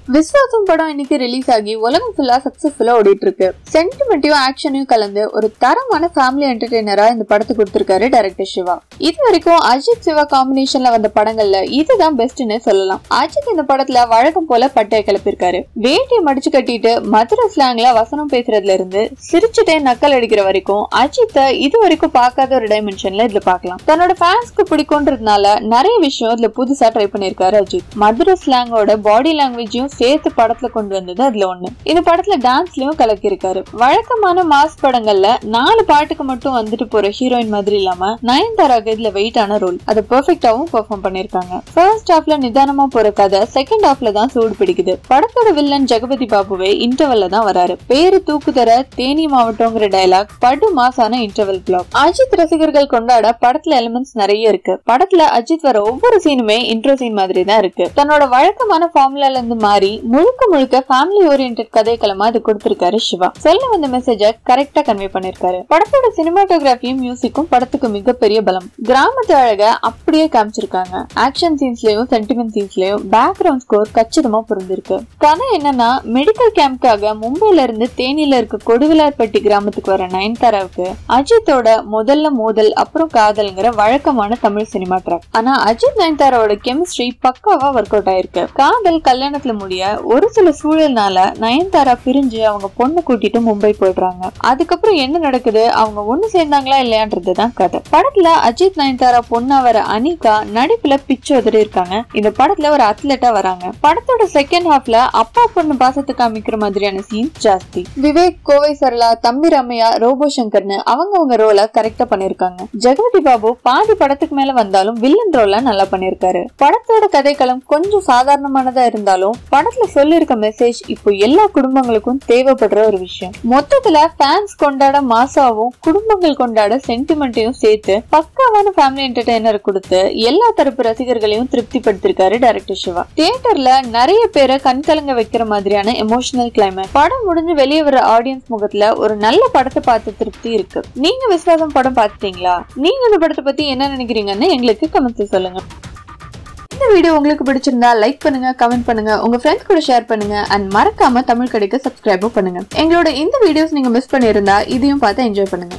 விஸ்வாசம் படம் இன்னைக்கு ரிலீஸ் ஆகி உலகம் ஃபுல்லா சக்சஸ்ஃபுல்லா ஓடிட்டு இருக்கு. சென்டிமெண்ட்டையும் ஆக்ஷனையும் கலந்து ஒரு தரமான ஃபேமிலி என்டர்டெய்னரா இந்த படத்தை கொடுத்திருக்காரு டைரக்டர் சிவா. இது வரைக்கும் அஜித் சிவா காம்பினேஷன்ல வந்த படங்கள்ல இதுதான் பெஸ்ட்னு சொல்லலாம். அஜித் இந்த படத்துல வழக்கம் போல பட்டைய கிளப்பிருக்காரு. வேட்டியை மடிச்சு கட்டிட்டு மதுரை ஸ்லாங்ல வசனம் பேசுறதுல இருந்து சிரிச்சுட்டே நக்கல் அடிக்கிற வரைக்கும் அஜித்தை இது வரைக்கும் பார்க்காத ஒரு டைமென்ஷன்ல இதுல பாக்கலாம். தன்னோட ஃபேன்ஸ்க்கு பிடிக்கும்ன்றதுனால நிறைய விஷயம் இதுல புதுசா ட்ரை பண்ணிருக்காரு அஜித். மதுரை ஸ்லாங்கோட பாடி லாங்குவேஜையும் சேர்த்து படத்துல கொண்டு வந்தது அதுல ஒண்ணு. இந்த படத்துல டான்ஸ்லயும் கலக்கி இருக்காரு. வழக்கமான மாஸ் படங்கள்ல 4 பாட்டுக்கு மட்டும் வந்துட்டு போற ஹீரோயின் மாதிரி இல்லாம நயன்தாராக்கு இதுல வெயிட்டான ரோல். அதை பெர்ஃபெக்ட்டாவும் பெர்ஃபார்ம் பண்ணிருக்காங்க. ஃபர்ஸ்ட் ஹாஃப்ல நிதானமா போற கதை செகண்ட் ஹாஃப்ல தான் சூடு பிடிக்குது. படத்தோட வில்லன் ஜெகபதி பாபுவே இன்டர்வல்ல தான் வராரு. பேரு தூக்குதர தேனி மாவட்டம்ங்கிற டயலாக் படு மாசான இன்டர்வல் பிளாக். அஜித் ரசிகர்கள் கொண்டாட படத்துல எலிமெண்ட்ஸ் நிறைய இருக்கு. படத்துல அஜித் வர ஒவ்வொரு சீனுமே இன்ட்ரோ சீன் மாதிரி தான் இருக்கு. தன்னோட வழக்கமான ஃபார்முலால இருந்து மாறி முழுக்க முழுக்க ஃபேமிலி ஓரியன்டட் கதைக்களமா அது கொடுத்திருக்காரு சிவா. சொல்ல வந்த மெசேஜ கரெக்டா கன்வே பண்ணிருக்காரு. படத்தோட சினிமாட்டோகிராஃபியும் மியூசிக்கும் படத்துக்கு மிகப்பெரிய பலம். கிராமத்து அழக அப்படியே காமிச்சிருக்காங்க. ஆக்ஷன் சீன்ஸ்லயும் சென்டிமெண்ட் சீன்ஸ்லயும் பேக்ரவுண்ட் ஸ்கோர் கச்சிதமா புரிஞ்சிருக்கு. கதை என்னன்னா, மெடிக்கல் கேம்ப்காக மும்பைல இருந்து தேனியில இருக்க கொடுவிலார்பட்டி கிராமத்துக்கு வர நயன்தாராவுக்கு அஜித்தோட முதல்ல மோதல் அப்புறம் காதல்ங்கிற வழக்கமான தமிழ் சினிமா ட்ராக். ஆனா அஜித் நயன்தாராவோட கெமிஸ்ட்ரி பக்காவா ஒர்க் அவுட் ஆயிருக்கு. காதல் கல்யாணத்துல முடிய ஒரு சில சூழல்னால நயன்தாரா பிரிஞ்சு அவங்க பொண்ணு கூட்டிட்டு மும்பை போயிடுறாங்க. அதுக்கப்புறம் என்ன நடக்குது, அவங்க ஒண்ணு சேர்ந்தாங்களா இல்லையான்றதுதான் கதை. படத்துல அஜித் நயன்தாரா பொண்ணா வர அனிகா நடிப்புல பிச்சு உதறி இருக்காங்க. இந்த படத்துல ஒரு அத்லெட்டா வராங்க. படத்தோட செகண்ட் ஹாஃப்ல அப்பா பொண்ணு பாசத்தை காமிக்கிற மாதிரியான சீன்ஸ் ஜாஸ்தி. விவேக், கோவை சரளா, தம்பி ரம்யா, ரோபோ சங்கர்னு அவங்க ரோல கரெக்டா பண்ணிருக்காங்க. ஜெகபதி பாபு பாதி படத்துக்கு மேல வந்தாலும் வில்லன் ரோல நல்லா பண்ணிருக்காரு. படத்தோட கதைக்களம் கொஞ்சம் சாதாரணமானதா இருந்தாலும் படத்துல சொல்லிருக்க மெசேஜ் இப்போ எல்லா குடும்பங்களுக்கும் தேவைப்படுற ஒரு விஷயம். மொத்தத்துல ஃபேன்ஸ் கொண்டாட மாசாவும் குடும்பங்கள் கொண்டாட சென்டிமெண்ட்டையும் சேர்த்து பக்காவான ஃபேமிலி என்டர்டெய்னர் கொடுத்து எல்லா தரப்பு ரசிகர்களையும் திருப்திப்படுத்திருக்காரு டைரக்டர் சிவா. தியேட்டர்ல நிறைய பேரை கண்கலங்க வைக்கிற மாதிரியான எமோஷனல் கிளைமேக்ஸ். படம் முடிஞ்சு வெளியே வர ஆடியன்ஸ் முகத்துல ஒரு நல்ல படத்தை பார்த்த திருப்தி இருக்கு. நீங்க விஸ்வாசம் படம் பார்த்துட்டீங்களா? நீங்க இந்த படத்தை பத்தி என்ன நினைக்கிறீங்கன்னு எங்களுக்கு கமெண்ட்ல சொல்லுங்க. இந்த வீடியோ உங்களுக்கு பிடிச்சிருந்தா லைக் பண்ணுங்க, கமெண்ட் பண்ணுங்க, உங்க ஃப்ரெண்ட்ஸ் கூட ஷேர் பண்ணுங்க அண்ட் மறக்காம தமிழ் கடைக்கு சப்ஸ்கிரைபும் பண்ணுங்க. எங்களோட இந்த வீடியோஸ் நீங்க மிஸ் பண்ணிருந்தா இதையும் பார்த்து என்ஜாய் பண்ணுங்க.